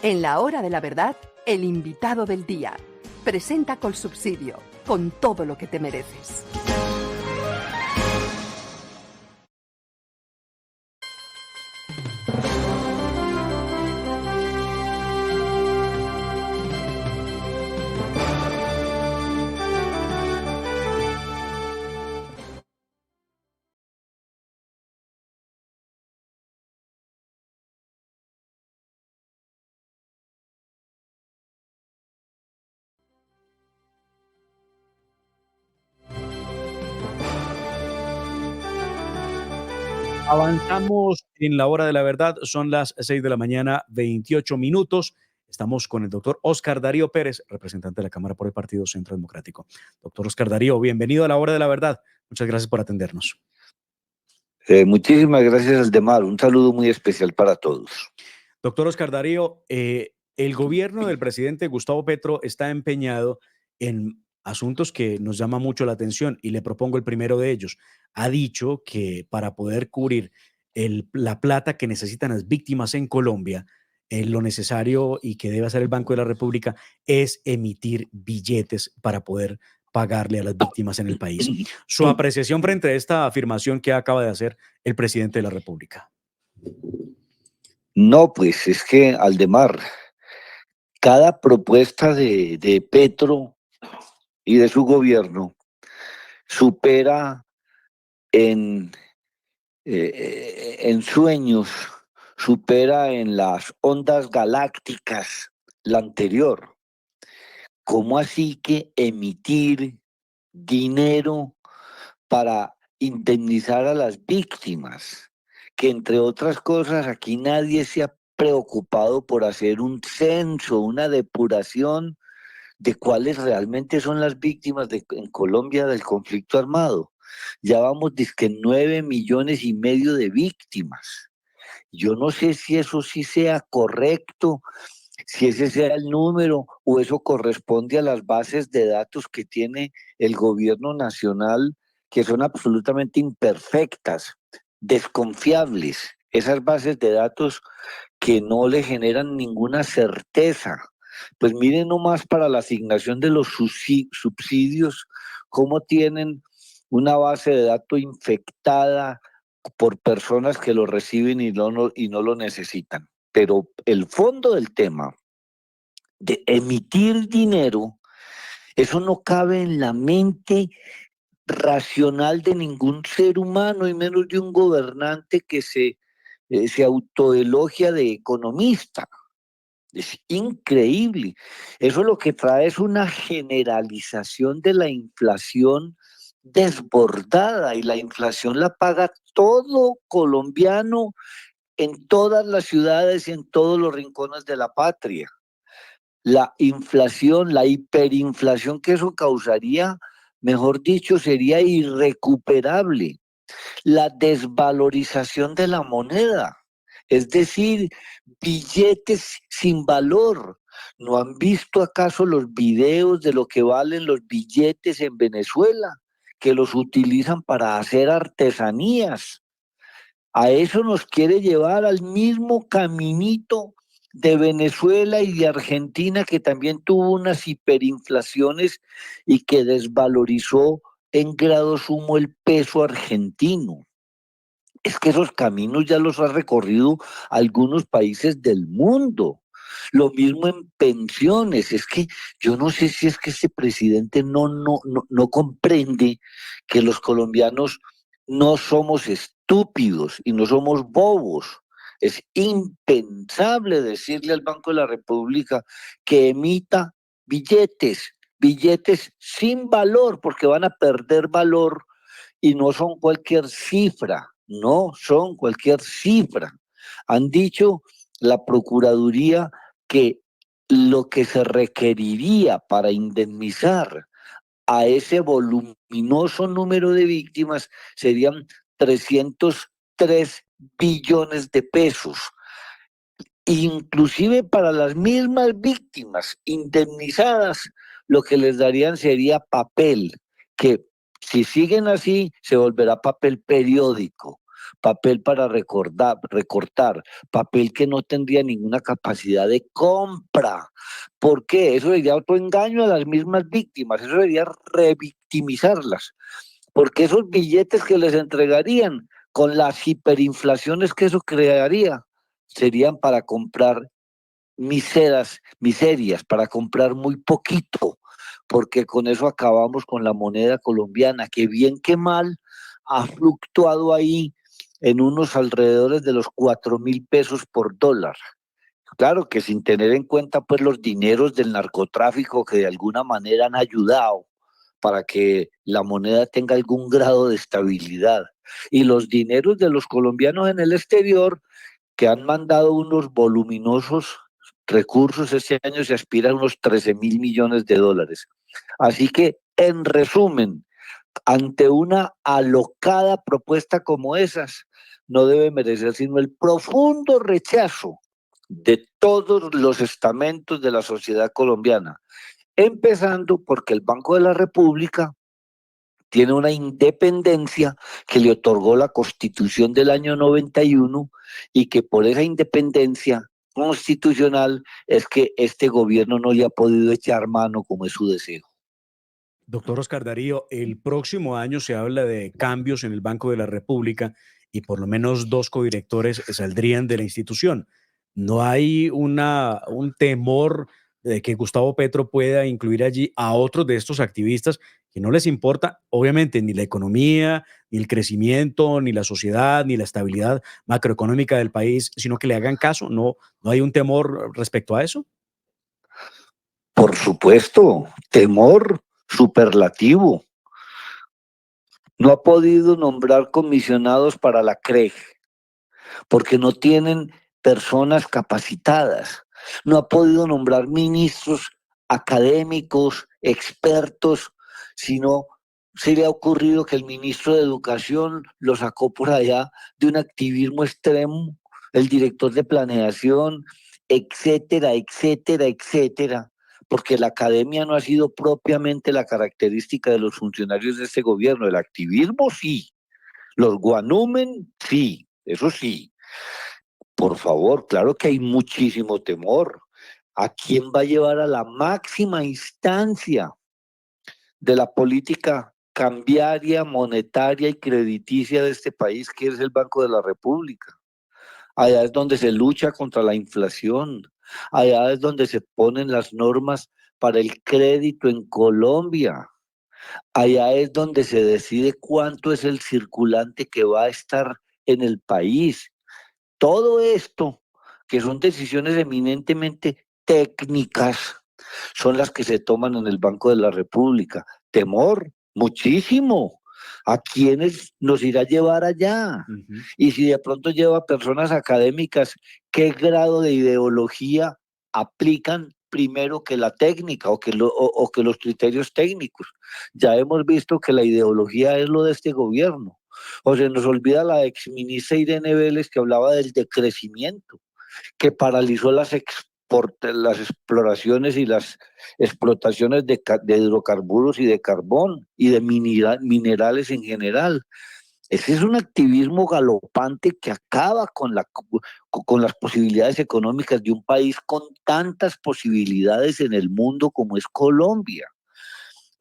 En la hora de la verdad, el invitado del día. Presenta Colsubsidio, con todo lo que te mereces. Avanzamos en la hora de la verdad, son las 6 de la mañana, 28 minutos. Estamos con el doctor Oscar Darío Pérez, representante de la Cámara por el Partido Centro Democrático. Doctor Oscar Darío, bienvenido a la hora de la verdad. Muchas gracias por atendernos. Muchísimas gracias, Aldemar. Un saludo muy especial para todos. Doctor Oscar Darío, el gobierno del presidente Gustavo Petro está empeñado en asuntos que nos llaman mucho la atención y le propongo el primero de ellos. Ha dicho que para poder cubrir la plata que necesitan las víctimas en Colombia, lo necesario y que debe hacer el Banco de la República es emitir billetes para poder pagarle a las víctimas en el país. Su apreciación frente a esta afirmación que acaba de hacer el presidente de la República. No, pues es que, Aldemar, cada propuesta de Petro y de su gobierno supera en, en sueños, supera en las ondas galácticas la anterior. ¿Cómo así que emitir dinero para indemnizar a las víctimas? Que entre otras cosas aquí nadie se ha preocupado por hacer un censo, una depuración de cuáles realmente son las víctimas en Colombia del conflicto armado. Ya vamos, dizque 9,5 millones de víctimas. Yo no sé si eso sí sea correcto, si ese sea el número o eso corresponde a las bases de datos que tiene el gobierno nacional, que son absolutamente imperfectas, desconfiables. Esas bases de datos que no le generan ninguna certeza. Pues miren nomás para la asignación de los subsidios, cómo tienen una base de datos infectada por personas que lo reciben y no lo necesitan. Pero el fondo del tema de emitir dinero, eso no cabe en la mente racional de ningún ser humano y menos de un gobernante que se autoelogia de economista. Es increíble. Eso lo que trae es una generalización de la inflación desbordada y la inflación la paga todo colombiano en todas las ciudades y en todos los rincones de la patria. La inflación, la hiperinflación que eso causaría, mejor dicho, sería irrecuperable. La desvalorización de la moneda, es decir, billetes sin valor. ¿No han visto acaso los videos de lo que valen los billetes en Venezuela? Que los utilizan para hacer artesanías. A eso nos quiere llevar al mismo caminito de Venezuela y de Argentina, que también tuvo unas hiperinflaciones y que desvalorizó en grado sumo el peso argentino. Es que esos caminos ya los ha recorrido algunos países del mundo. Lo mismo en pensiones. Es que yo no sé si es que este presidente no comprende que los colombianos no somos estúpidos y no somos bobos. Es impensable decirle al Banco de la República que emita billetes sin valor, porque van a perder valor y no son cualquier cifra. No son cualquier cifra. Han dicho la Procuraduría que lo que se requeriría para indemnizar a ese voluminoso número de víctimas serían 303 billones de pesos. Inclusive para las mismas víctimas indemnizadas, lo que les darían sería papel, que si siguen así se volverá papel periódico, papel para recortar, papel que no tendría ninguna capacidad de compra. ¿Por qué? Eso sería otro engaño a las mismas víctimas, eso sería revictimizarlas, porque esos billetes que les entregarían con las hiperinflaciones que eso crearía, serían para comprar miserias, para comprar muy poquito, porque con eso acabamos con la moneda colombiana, que bien que mal ha fluctuado ahí en unos alrededores de los 4.000 pesos por dólar. Claro que sin tener en cuenta pues los dineros del narcotráfico que de alguna manera han ayudado para que la moneda tenga algún grado de estabilidad. Y los dineros de los colombianos en el exterior que han mandado unos voluminosos recursos este año, se aspira a unos 13.000 millones de dólares. Así que, en resumen, ante una alocada propuesta como esas, no debe merecer sino el profundo rechazo de todos los estamentos de la sociedad colombiana, empezando porque el Banco de la República tiene una independencia que le otorgó la Constitución del año 91 y que por esa independencia constitucional es que este gobierno no le ha podido echar mano como es su deseo. Doctor Oscar Darío, el próximo año se habla de cambios en el Banco de la República y por lo menos 2 codirectores saldrían de la institución. ¿No hay un temor de que Gustavo Petro pueda incluir allí a otros de estos activistas que no les importa, obviamente, ni la economía, ni el crecimiento, ni la sociedad, ni la estabilidad macroeconómica del país, sino que le hagan caso? ¿No hay un temor respecto a eso? Por supuesto, temor superlativo. No ha podido nombrar comisionados para la CREG porque no tienen personas capacitadas. No ha podido nombrar ministros académicos, expertos, sino se le ha ocurrido que el ministro de Educación lo sacó por allá de un activismo extremo, el director de planeación, etcétera, etcétera, etcétera, porque la academia no ha sido propiamente la característica de los funcionarios de este gobierno. El activismo sí, los guanúmen sí, eso sí. Por favor, claro que hay muchísimo temor. ¿A quién va a llevar a la máxima instancia de la política cambiaria, monetaria y crediticia de este país, que es el Banco de la República? Allá es donde se lucha contra la inflación, allá es donde se ponen las normas para el crédito en Colombia, allá es donde se decide cuánto es el circulante que va a estar en el país. Todo esto, que son decisiones eminentemente técnicas, son las que se toman en el Banco de la República. Temor, muchísimo. ¿A quiénes nos irá a llevar allá? Ujú. Y si de pronto lleva personas académicas, ¿qué grado de ideología aplican primero que la técnica o que los criterios técnicos? Ya hemos visto que la ideología es lo de este gobierno. O se nos olvida la exministra Irene Vélez, que hablaba del decrecimiento, que paralizó las exploraciones y las explotaciones de hidrocarburos y de carbón y de minerales en general. Ese es un activismo galopante que acaba con las posibilidades económicas de un país con tantas posibilidades en el mundo como es Colombia.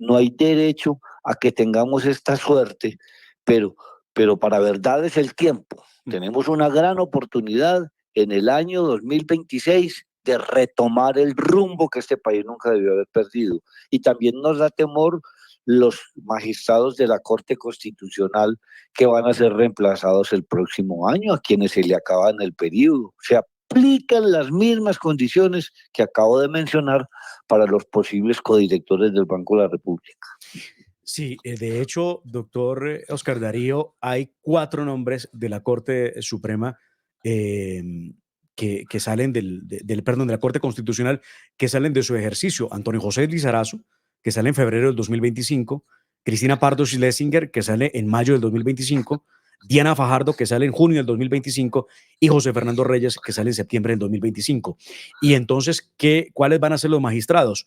No hay derecho a que tengamos esta suerte, pero, pero para verdad es el tiempo. Tenemos una gran oportunidad en el año 2026 de retomar el rumbo que este país nunca debió haber perdido. Y también nos da temor los magistrados de la Corte Constitucional que van a ser reemplazados el próximo año, a quienes se le acaban el periodo. Se aplican las mismas condiciones que acabo de mencionar para los posibles codirectores del Banco de la República. Sí, de hecho, doctor Oscar Darío, hay 4 nombres de la Corte Suprema que salen perdón, de la Corte Constitucional, que salen de su ejercicio. Antonio José Lizarazo, que sale en febrero del 2025, Cristina Pardo Schlesinger, que sale en mayo del 2025, Diana Fajardo, que sale en junio del 2025, y José Fernando Reyes, que sale en septiembre del 2025. Y entonces, ¿cuáles van a ser los magistrados?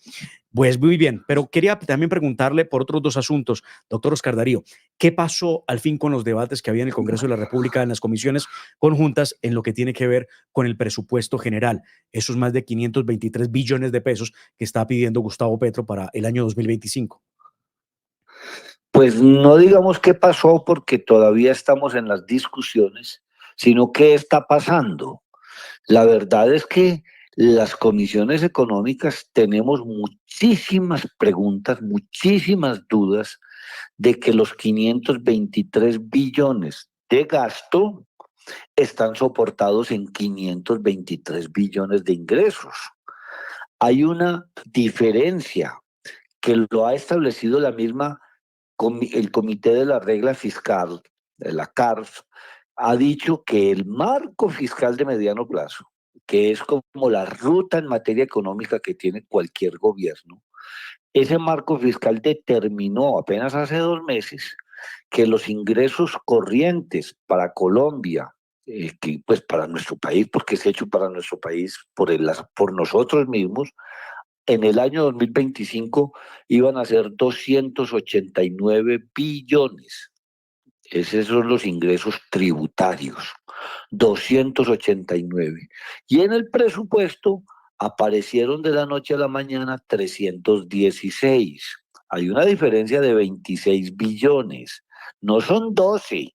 Pues muy bien, pero quería también preguntarle por otros dos asuntos, doctor Oscar Darío. ¿Qué pasó al fin con los debates que había en el Congreso de la República, en las comisiones conjuntas, en lo que tiene que ver con el presupuesto general? Esos más de 523 billones de pesos que está pidiendo Gustavo Petro para el año 2025. Pues no digamos qué pasó porque todavía estamos en las discusiones, sino qué está pasando. La verdad es que las comisiones económicas tenemos muchísimas preguntas, muchísimas dudas de que los 523 billones de gasto están soportados en 523 billones de ingresos. Hay una diferencia que lo ha establecido el Comité de la Regla Fiscal, de la CARF, ha dicho que el marco fiscal de mediano plazo, que es como la ruta en materia económica que tiene cualquier gobierno, ese marco fiscal determinó apenas hace 2 meses que los ingresos corrientes para Colombia, que pues para nuestro país, porque es hecho para nuestro país por nosotros mismos, en el año 2025 iban a ser 289 billones. Esos son los ingresos tributarios, 289. Y en el presupuesto aparecieron de la noche a la mañana 316. Hay una diferencia de 26 billones. No son 12,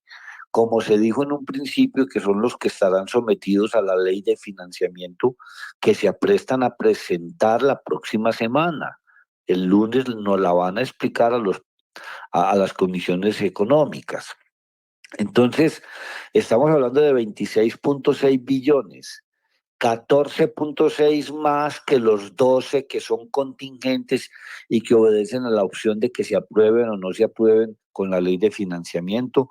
como se dijo en un principio, que son los que estarán sometidos a la ley de financiamiento que se aprestan a presentar la próxima semana. El lunes nos la van a explicar a las comisiones económicas. Entonces, estamos hablando de 26.6 billones, 14.6 más que los 12 que son contingentes y que obedecen a la opción de que se aprueben o no se aprueben con la ley de financiamiento,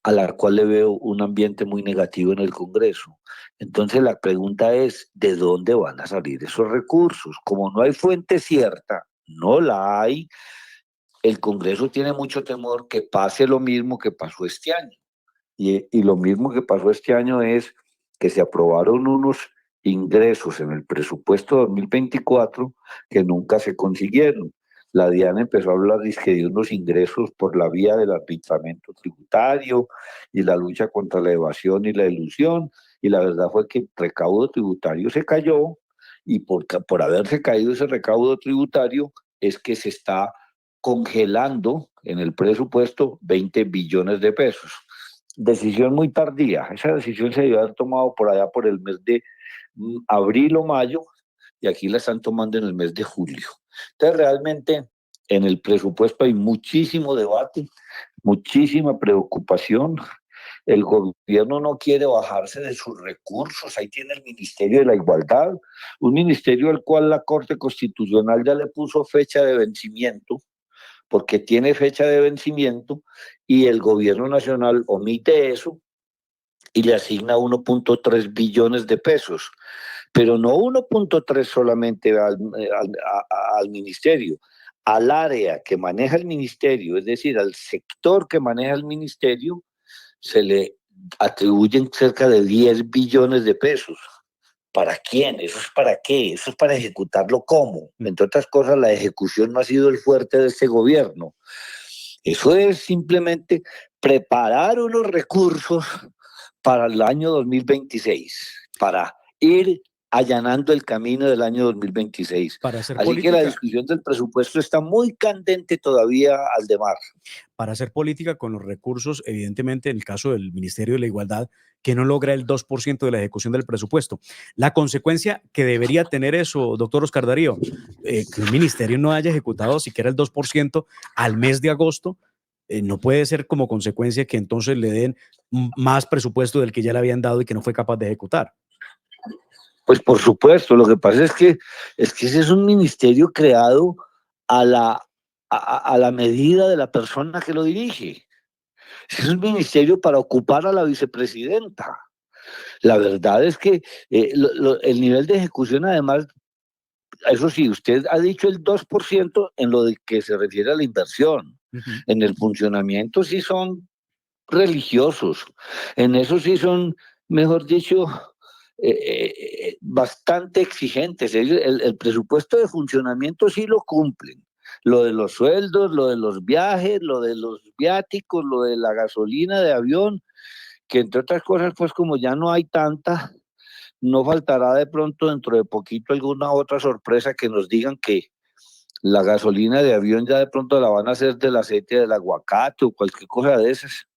a la cual le veo un ambiente muy negativo en el Congreso. Entonces la pregunta es, ¿de dónde van a salir esos recursos? Como no hay fuente cierta, no la hay, el Congreso tiene mucho temor que pase lo mismo que pasó este año. Y lo mismo que pasó este año es que se aprobaron unos ingresos en el presupuesto 2024 que nunca se consiguieron. La Diana empezó a hablar de unos ingresos por la vía del arbitramiento tributario y la lucha contra la evasión y la elusión, y la verdad fue que el recaudo tributario se cayó, y por haberse caído ese recaudo tributario es que se está congelando en el presupuesto 20 billones de pesos. Decisión muy tardía. Esa decisión se debió haber tomado por allá por el mes de abril o mayo, y aquí la están tomando en el mes de julio. Entonces, realmente, en el presupuesto hay muchísimo debate, muchísima preocupación. El gobierno no quiere bajarse de sus recursos. Ahí tiene el Ministerio de la Igualdad, un ministerio al cual la Corte Constitucional ya le puso fecha de vencimiento, porque tiene fecha de vencimiento, y el gobierno nacional omite eso y le asigna 1.3 billones de pesos, pero no 1.3 solamente al ministerio, al área que maneja el ministerio, es decir, al sector que maneja el ministerio, se le atribuyen cerca de 10 billones de pesos. ¿Para quién? ¿Eso es para qué? ¿Eso es para ejecutarlo cómo? Entre otras cosas, la ejecución no ha sido el fuerte de este gobierno. Eso es simplemente preparar unos recursos para el año 2026, para ir allanando el camino del año 2026. Para hacer Así que la política, discusión del presupuesto está muy candente todavía al demás. para hacer política con los recursos, evidentemente, en el caso del Ministerio de la Igualdad, que no logra el 2% de la ejecución del presupuesto. La consecuencia que debería tener eso, doctor Oscar Darío, que un ministerio no haya ejecutado siquiera el 2% al mes de agosto, no puede ser como consecuencia que entonces le den más presupuesto del que ya le habían dado y que no fue capaz de ejecutar. Pues por supuesto, lo que pasa es que ese es un ministerio creado a la medida de la persona que lo dirige. Es un ministerio para ocupar a la vicepresidenta. La verdad es que el nivel de ejecución, además, eso sí, usted ha dicho el 2% en lo de que se refiere a la inversión. Ujú. En el funcionamiento sí son religiosos. En eso sí son, mejor dicho, bastante exigentes. El presupuesto de funcionamiento sí lo cumplen. Lo de los sueldos, lo de los viajes, lo de los viáticos, lo de la gasolina de avión, que entre otras cosas, pues como ya no hay tanta, no faltará de pronto dentro de poquito alguna otra sorpresa que nos digan que la gasolina de avión ya de pronto la van a hacer del aceite del aguacate o cualquier cosa de esas.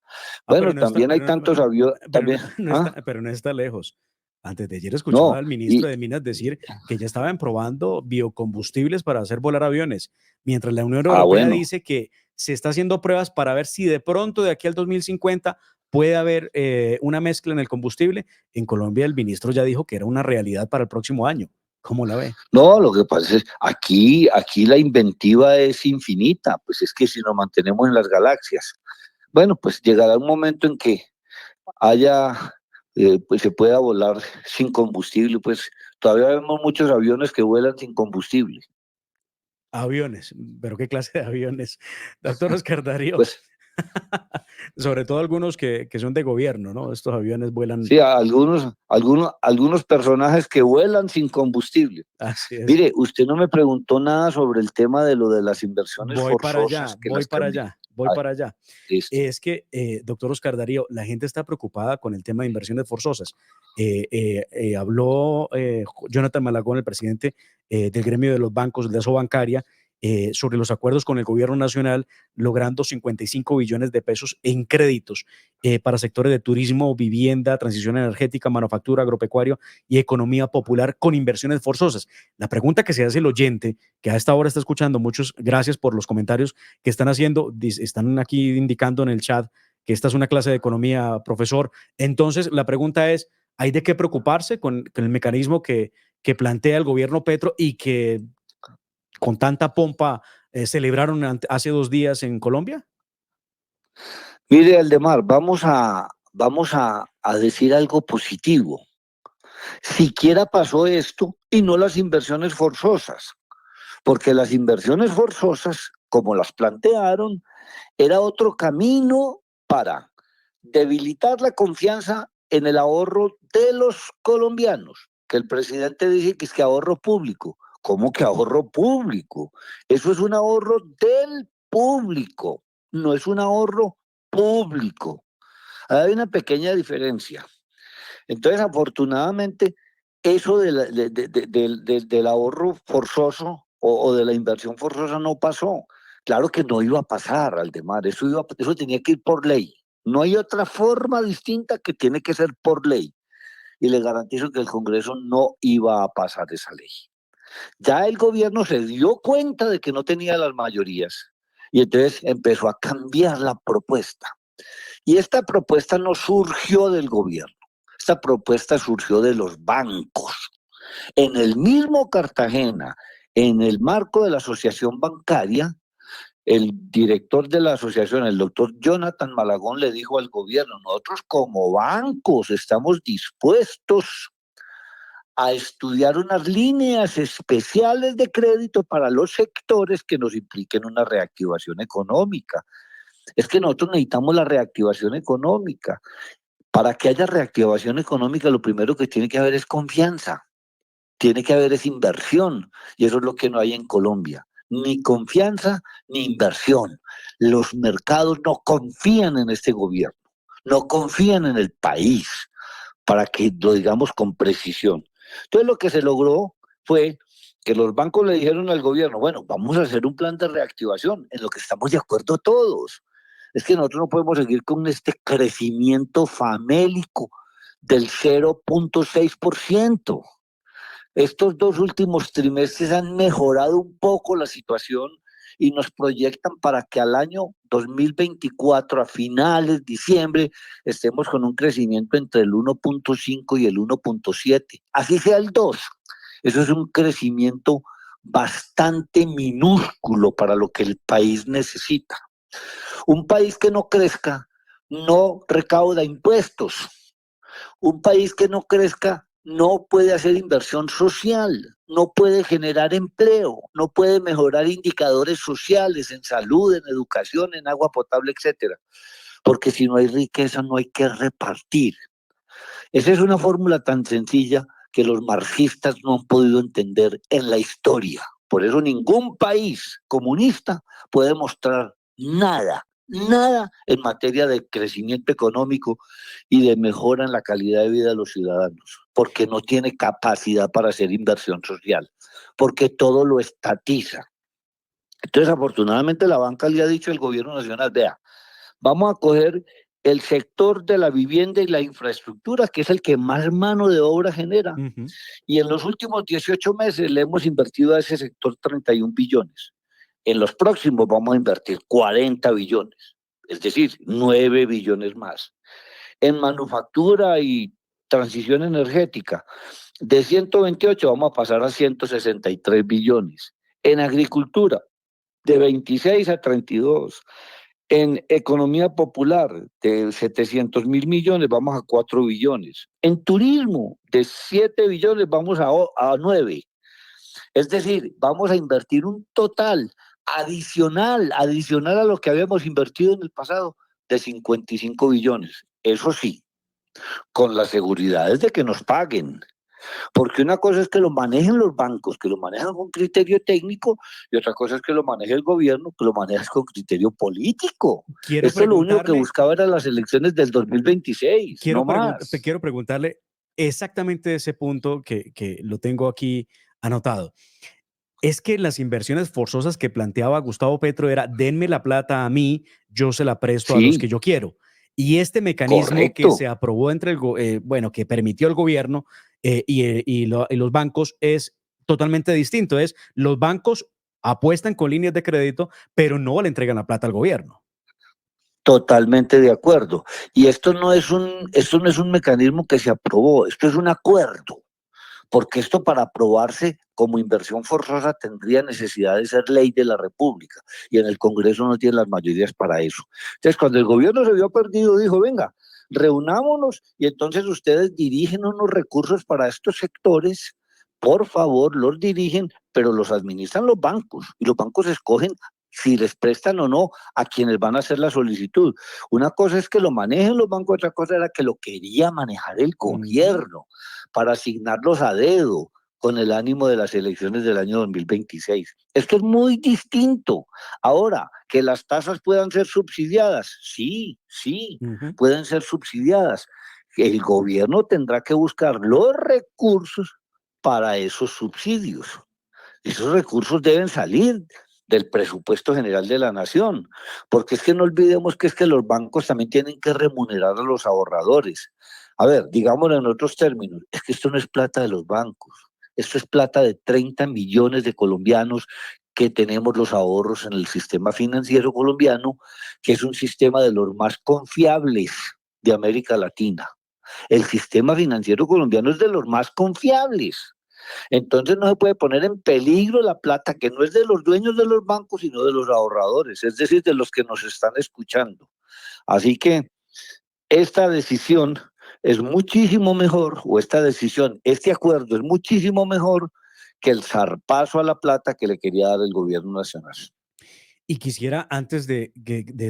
Pero Bueno, no está, también hay tantos aviones, también, pero no está lejos. Antes de ayer escuchaba no, al ministro y de Minas decir que ya estaban probando biocombustibles para hacer volar aviones, mientras la Unión Europea bueno, dice que se está haciendo pruebas para ver si de pronto de aquí al 2050 puede haber una mezcla en el combustible. En Colombia el ministro ya dijo que era una realidad para el próximo año. ¿Cómo la ve? no, lo que pasa es aquí la inventiva es infinita, pues es que si nos mantenemos en las galaxias, bueno, pues llegará un momento en que haya, pues se pueda volar sin combustible, pues todavía vemos muchos aviones que vuelan sin combustible. Aviones, pero ¿qué clase de aviones? Doctor Oscar Darío, Pues sobre todo algunos que son de gobierno, ¿no? Estos aviones vuelan, sí, algunos personajes que vuelan sin combustible. así es. Mire, usted no me preguntó nada sobre el tema de lo de las inversiones Voy para allá, forzosas que voy las para cambian. allá, voy Ah, para allá. listo. Es que, doctor Oscar Darío, la gente está preocupada con el tema de inversiones forzosas. Habló Jonathan Malagón, el presidente del gremio de los bancos, de Asobancaria, sobre los acuerdos con el gobierno nacional, logrando 55 billones de pesos en créditos para sectores de turismo, vivienda, transición energética, manufactura, agropecuario y economía popular con inversiones forzosas. La pregunta que se hace el oyente, que a esta hora está escuchando, muchos gracias por los comentarios que están haciendo, están aquí indicando en el chat que esta es una clase de economía, profesor. Entonces, la pregunta es, ¿hay de qué preocuparse con el mecanismo que plantea el gobierno Petro y que con tanta pompa celebraron hace 2 días en Colombia? Mire, Aldemar, vamos a decir algo positivo. Siquiera pasó esto y no las inversiones forzosas, porque las inversiones forzosas, como las plantearon, era otro camino para debilitar la confianza en el ahorro de los colombianos, que el presidente dice que es que ahorro público. ¿Cómo que ahorro público? Eso es un ahorro del público, no es un ahorro público. Hay una pequeña diferencia. Entonces, afortunadamente, eso del ahorro forzoso o de la inversión forzosa no pasó. Claro que no iba a pasar, Aldemar, eso tenía que ir por ley. No hay otra forma distinta que tiene que ser por ley. Y le garantizo que el Congreso no iba a pasar esa ley. Ya el gobierno se dio cuenta de que no tenía las mayorías y entonces empezó a cambiar la propuesta. Y esta propuesta no surgió del gobierno, esta propuesta surgió de los bancos. En el mismo Cartagena, en el marco de la asociación bancaria, el director de la asociación, el doctor Jonathan Malagón, le dijo al gobierno, nosotros como bancos estamos dispuestos a estudiar unas líneas especiales de crédito para los sectores que nos impliquen una reactivación económica. Es que nosotros necesitamos la reactivación económica. Para que haya reactivación económica, lo primero que tiene que haber es confianza, tiene que haber es inversión, y eso es lo que no hay en Colombia. Ni confianza ni inversión. Los mercados no confían en este gobierno, no confían en el país, para que lo digamos con precisión. Entonces lo que se logró fue que los bancos le dijeron al gobierno, bueno, vamos a hacer un plan de reactivación, en lo que estamos de acuerdo todos. Es que nosotros no podemos seguir con este crecimiento famélico del 0,6%. Estos 2 últimos trimestres han mejorado un poco la situación y nos proyectan para que al año 2024, a finales, diciembre, estemos con un crecimiento entre el 1,5 y el 1,7. Así sea el 2. Eso es un crecimiento bastante minúsculo para lo que el país necesita. Un país que no crezca no recauda impuestos. Un país que no crezca no puede hacer inversión social, no puede generar empleo, no puede mejorar indicadores sociales en salud, en educación, en agua potable, etcétera. porque si no hay riqueza no hay que repartir. Esa es una fórmula tan sencilla que los marxistas no han podido entender en la historia. Por eso ningún país comunista puede mostrar nada en materia de crecimiento económico y de mejora en la calidad de vida de los ciudadanos, porque no tiene capacidad para hacer inversión social, porque todo lo estatiza. Entonces, afortunadamente, la banca le ha dicho al gobierno nacional, vea, vamos a coger el sector de la vivienda y la infraestructura, que es el que más mano de obra genera, y en los últimos 18 meses le hemos invertido a ese sector 31 billones. En los próximos vamos a invertir 40 billones, es decir, 9 billones más. En manufactura y transición energética, de 128 vamos a pasar a 163 billones. En agricultura, de 26 a 32. En economía popular, de 700.000 millones, vamos a 4 billones. En turismo, de 7 billones, vamos a 9. Es decir, vamos a invertir un total adicional a lo que habíamos invertido en el pasado, de 55 billones. Eso sí, con las seguridades de que nos paguen. Porque una cosa es que lo manejen los bancos, que lo manejan con criterio técnico, y otra cosa es que lo maneje el gobierno, que lo maneja con criterio político. Esto lo único que buscaba era las elecciones del 2026, no más. Quiero preguntarle exactamente ese punto que lo tengo aquí anotado. Es que las inversiones forzosas que planteaba Gustavo Petro era, denme la plata a mí, yo se la presto a los que yo quiero. Y este mecanismo que se aprobó entre que permitió el gobierno y los bancos es totalmente distinto. Es los bancos apuestan con líneas de crédito, pero no le entregan la plata al gobierno. Totalmente de acuerdo. Y esto no es un mecanismo que se aprobó, esto es un acuerdo. Porque esto para aprobarse como inversión forzosa tendría necesidad de ser ley de la República y en el Congreso no tiene las mayorías para eso. Entonces, cuando el gobierno se vio perdido, dijo, venga, reunámonos y entonces ustedes dirigen unos recursos para estos sectores, por favor, los dirigen, pero los administran los bancos y los bancos escogen si les prestan o no a quienes van a hacer la solicitud. Una cosa es que lo manejen los bancos, otra cosa era que lo quería manejar el gobierno para asignarlos a dedo con el ánimo de las elecciones del año 2026. Esto es muy distinto. Ahora, que las tasas puedan ser subsidiadas, sí, pueden ser subsidiadas. El gobierno tendrá que buscar los recursos para esos subsidios. Esos recursos deben salir del presupuesto general de la nación, porque es que no olvidemos que es que los bancos también tienen que remunerar a los ahorradores. A ver, digámoslo en otros términos, es que esto no es plata de los bancos, esto es plata de 30 millones de colombianos que tenemos los ahorros en el sistema financiero colombiano, que es un sistema de los más confiables de América Latina. El sistema financiero colombiano es de los más confiables. Entonces no se puede poner en peligro la plata que no es de los dueños de los bancos, sino de los ahorradores, es decir, de los que nos están escuchando. Así que esta decisión es muchísimo mejor, este acuerdo es muchísimo mejor que el zarpazo a la plata que le quería dar el gobierno nacional. Y quisiera, antes de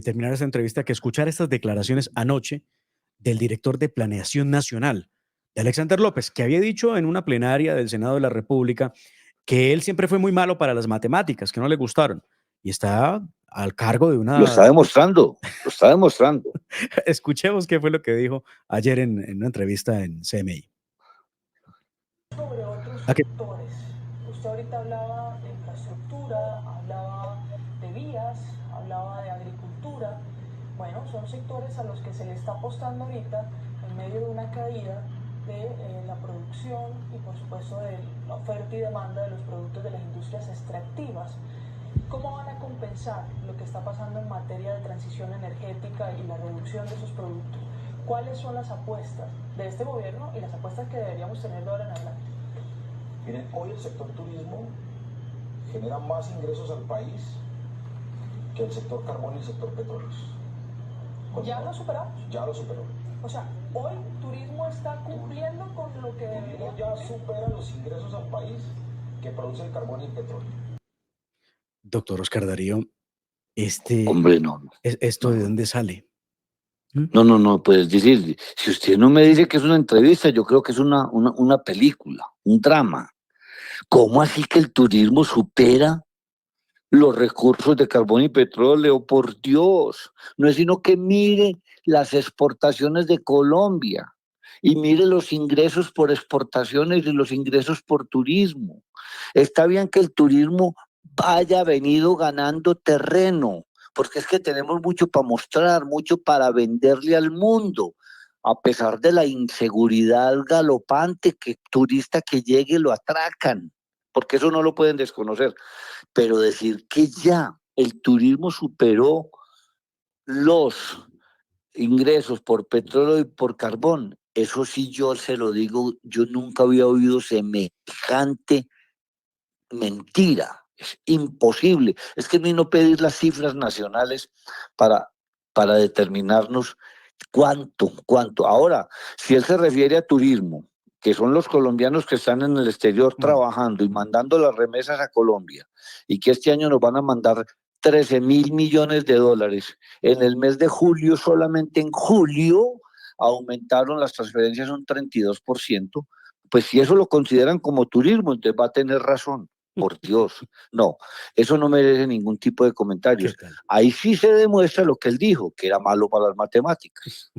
terminar esta entrevista, que escuchar estas declaraciones anoche del director de Planeación Nacional, de Alexander López, que había dicho en una plenaria del Senado de la República que él siempre fue muy malo para las matemáticas, que no le gustaron, y está al cargo de una... Lo está demostrando. Escuchemos qué fue lo que dijo ayer en una entrevista en CMI. Sobre otros sectores. Usted ahorita hablaba de infraestructura, hablaba de vías, hablaba de agricultura. Bueno, son sectores a los que se le está apostando ahorita en medio de una caída de la producción y por supuesto de la oferta y demanda de los productos de las industrias extractivas. ¿Cómo van a compensar lo que está pasando en materia de transición energética y la reducción de esos productos? ¿Cuáles son las apuestas de este gobierno y las apuestas que deberíamos tener de ahora en adelante? Miren, hoy el sector turismo genera más ingresos al país que el sector carbón y el sector petróleos. ¿Ya lo superamos? Ya lo superó. O sea, hoy turismo está cumpliendo con lo que debería. Ya supera los ingresos al país que produce el carbón y el petróleo. Doctor Oscar Darío, Hombre, no. ¿esto de dónde sale? No, pues decir, si usted no me dice que es una entrevista, yo creo que es una película, un drama. ¿Cómo así que el turismo supera los recursos de carbón y petróleo? Por Dios, no es sino que mire las exportaciones de Colombia y mire los ingresos por exportaciones y los ingresos por turismo. Está bien que el turismo haya venido ganando terreno, porque es que tenemos mucho para mostrar, mucho para venderle al mundo, a pesar de la inseguridad galopante, que turista que llegue lo atracan, porque eso no lo pueden desconocer. Pero decir que ya el turismo superó los ingresos por petróleo y por carbón, eso sí yo se lo digo, yo nunca había oído semejante mentira. Es imposible. Es que no pedir las cifras nacionales para, para determinarnos cuánto. Ahora, si él se refiere a turismo, que son los colombianos que están en el exterior trabajando y mandando las remesas a Colombia, y que este año nos van a mandar 13.000 millones de dólares. En el mes de julio, solamente en julio, aumentaron las transferencias un 32%. Pues si eso lo consideran como turismo, entonces va a tener razón. Por Dios, no, eso no merece ningún tipo de comentarios. Ahí sí se demuestra lo que él dijo, que era malo para las matemáticas.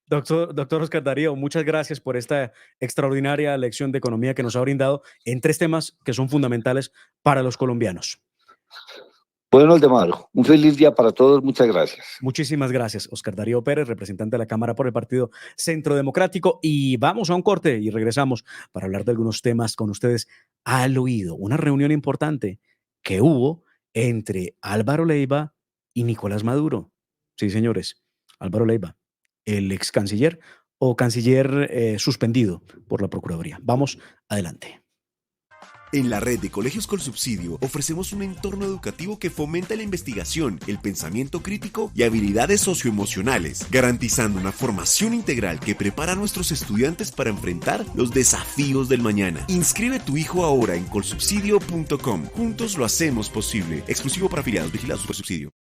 Doctor Oscar Darío, muchas gracias por esta extraordinaria lección de economía que nos ha brindado en 3 temas que son fundamentales para los colombianos. Bueno, Aldemaro, un feliz día para todos, muchas gracias. Muchísimas gracias, Oscar Darío Pérez, representante de la Cámara por el Partido Centro Democrático. Y vamos a un corte y regresamos para hablar de algunos temas con ustedes al oído. Una reunión importante que hubo entre Álvaro Leiva y Nicolás Maduro. Sí, señores, Álvaro Leiva, el ex canciller o canciller suspendido por la Procuraduría. Vamos adelante. En la red de Colegios Colsubsidio ofrecemos un entorno educativo que fomenta la investigación, el pensamiento crítico y habilidades socioemocionales, garantizando una formación integral que prepara a nuestros estudiantes para enfrentar los desafíos del mañana. Inscribe a tu hijo ahora en colsubsidio.com. Juntos lo hacemos posible. Exclusivo para afiliados. Vigilado Supersubsidio.